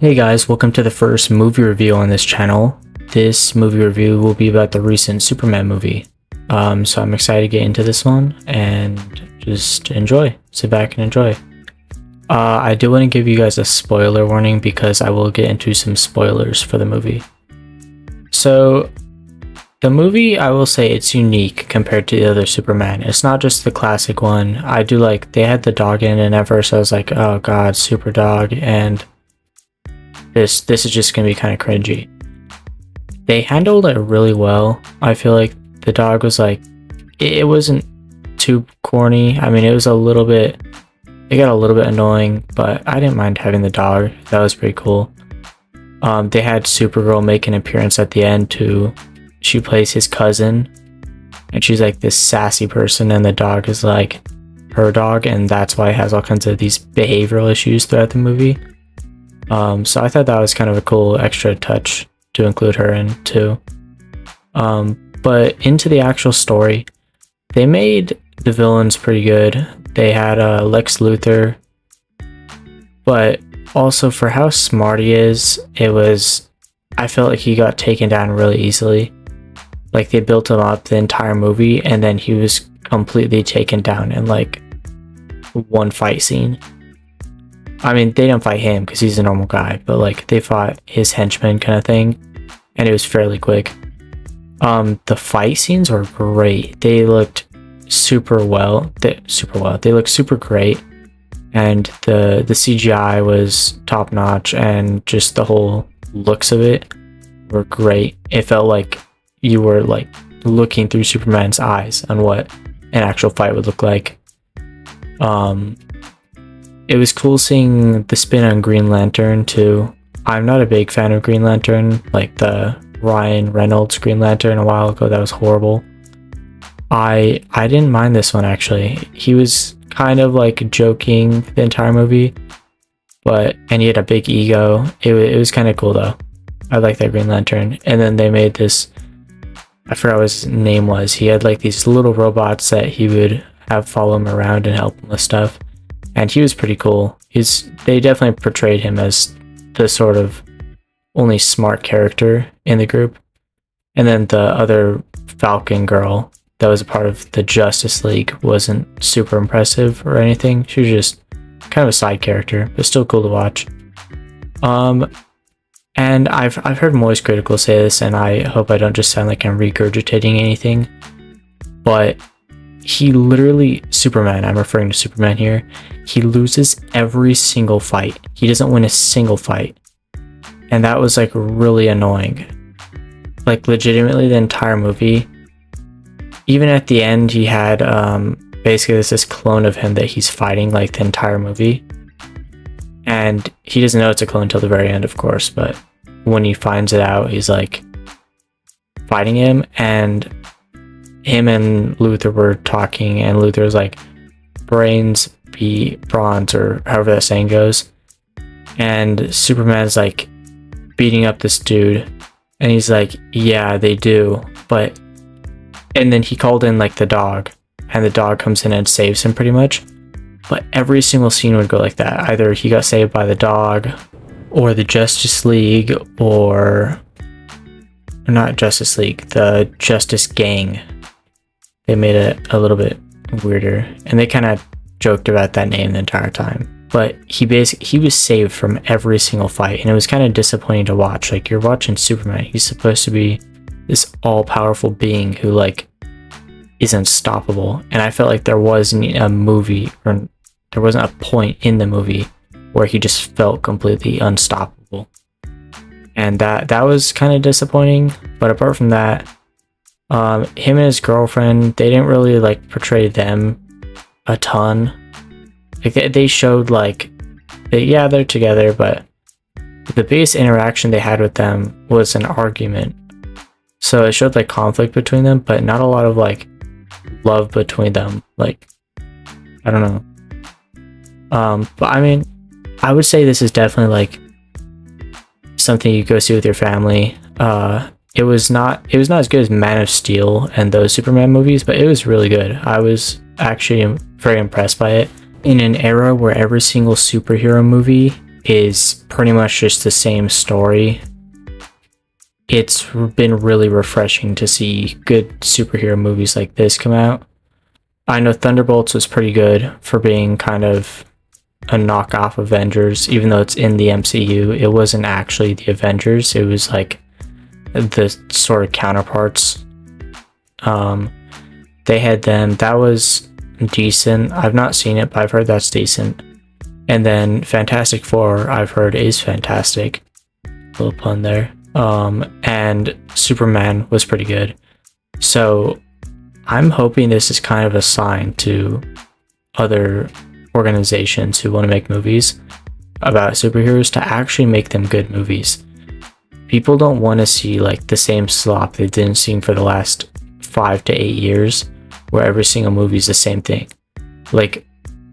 Hey guys, welcome to the first movie review on this channel. This movie review will be about the recent Superman movie. So I'm excited to get into this one and just enjoy. Sit back and enjoy. I do want to give you guys a spoiler warning because I will get into some spoilers for the movie. So the movie, I will say it's unique compared to the other Superman. It's not just the classic one. I do like, they had the dog in, and at first I was like, oh god, super dog, and this is just gonna be kind of cringy. They handled it really well. I feel like the dog was like, it wasn't too corny. I mean, it was a little bit, it got a little bit annoying, but I didn't mind having the dog. That was pretty cool. They had Supergirl make an appearance at the end too. She plays his cousin, and she's like this sassy person, and the dog is like her dog, and that's why it has all kinds of these behavioral issues throughout the movie. So I thought that was kind of a cool extra touch to include her in too. But into the actual story, they made the villains pretty good. They had Lex Luthor, but also for how smart he is, I felt like he got taken down really easily. Like, they built him up the entire movie, and then he was completely taken down in like one fight scene. I mean, they didn't fight him because he's a normal guy, but like they fought his henchmen kind of thing, and it was fairly quick. The fight scenes were great. They looked super well. They looked super great, and the CGI was top notch, and just the whole looks of it were great. It felt like you were like looking through Superman's eyes on what an actual fight would look like. It was cool seeing the spin on Green Lantern too. I'm not a big fan of Green Lantern, like the Ryan Reynolds Green Lantern a while ago. That was horrible. I didn't mind this one actually. He was kind of like joking the entire movie, and he had a big ego. It was kind of cool though. I like that Green Lantern. And then they made this, I forgot what his name was. He had like these little robots that he would have follow him around and help him with stuff. And he was pretty cool. They definitely portrayed him as the sort of only smart character in the group. And then the other Falcon girl that was a part of the Justice League wasn't super impressive or anything. She was just kind of a side character, but still cool to watch. And I've heard Moist Critical say this, and I hope I don't just sound like I'm regurgitating anything, but he literally, Superman, I'm referring to Superman here, he loses every single fight. He doesn't win a single fight. And that was like really annoying. Like legitimately the entire movie. Even at the end, he had basically there's this clone of him that he's fighting like the entire movie. And he doesn't know it's a clone until the very end, of course, but when he finds it out, he's like fighting him, and him and Luthor were talking, and Luthor's like, brains beat bronze, or however that saying goes. And Superman's like beating up this dude, and he's like, yeah, they do, and then he called in like the dog, and the dog comes in and saves him pretty much. But every single scene would go like that. Either he got saved by the dog, or the Justice League, or not Justice League, the Justice Gang. They made it a little bit weirder, and they kind of joked about that name the entire time. But he was saved from every single fight, and it was kind of disappointing to watch. Like, you're watching Superman. He's supposed to be this all-powerful being who like is unstoppable, and I felt like there wasn't a movie, or there wasn't a point in the movie where he just felt completely unstoppable, and that was kind of disappointing. But apart from that, him and his girlfriend, they didn't really like portray them a ton. Like they showed like they're together, but the biggest interaction they had with them was an argument. So it showed like conflict between them, but not a lot of like love between them. Like, I don't know. But I mean, I would say this is definitely like something you go see with your family. It was not as good as Man of Steel and those Superman movies, but it was really good. I was actually very impressed by it. In an era where every single superhero movie is pretty much just the same story. It's been really refreshing to see good superhero movies like this come out. I know Thunderbolts was pretty good for being kind of a knockoff Avengers, even though it's in the MCU. It wasn't actually the Avengers, it was like the sort of counterparts. They had them. That was decent. I've not seen it, but I've heard that's decent. And then Fantastic Four, I've heard is fantastic. Little pun there. And Superman was pretty good. So I'm hoping this is kind of a sign to other organizations who want to make movies about superheroes to actually make them good movies. People don't want to see like the same slop they've been seeing for the last 5 to 8 years, where every single movie is the same thing. Like,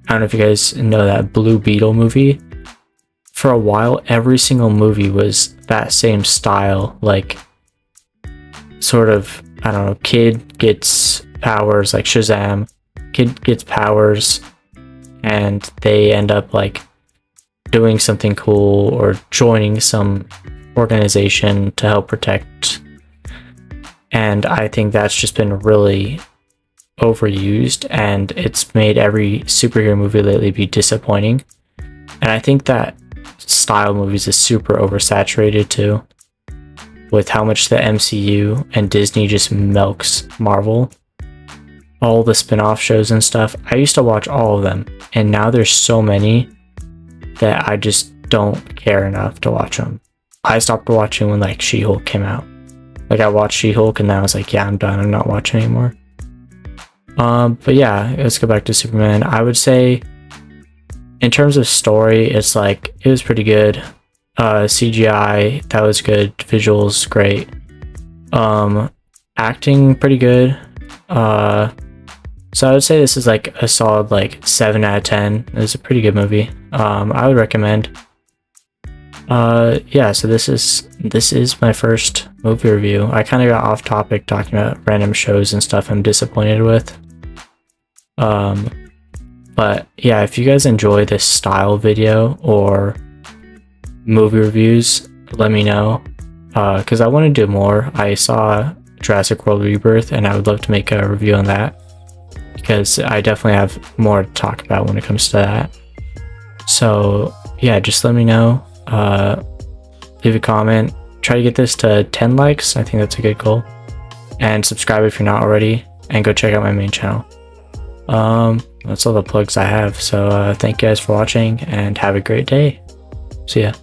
I don't know if you guys know that Blue Beetle movie. For a while, every single movie was that same style, like sort of, I don't know, kid gets powers like Shazam, kid gets powers and they end up like doing something cool or joining some organization to help protect. And I think that's just been really overused, and it's made every superhero movie lately be disappointing. And I think that style movies is super oversaturated too, with how much the MCU and Disney just milks Marvel. All the spin-off shows and stuff, I used to watch all of them, and now there's so many that I just don't care enough to watch them. I stopped watching when like She-Hulk came out. Like, I watched She-Hulk and then I was like, yeah, I'm done, I'm not watching anymore. But yeah, let's go back to Superman. I would say in terms of story, it's like, it was pretty good. CGI, that was good. Visuals, great. Acting, pretty good. So I would say this is like a solid like 7 out of 10. It's a pretty good movie. I would recommend. Yeah, so this is my first movie review. I kind of got off topic talking about random shows and stuff I'm disappointed with. But yeah, if you guys enjoy this style video or movie reviews, let me know, because I want to do more. I saw Jurassic World Rebirth and I would love to make a review on that, because I definitely have more to talk about when it comes to that. So yeah, just let me know. Leave a comment. Try to get this to 10 likes. I think that's a good goal. And subscribe if you're not already, and go check out my main channel. That's all the plugs I have. So thank you guys for watching and have a great day. See ya.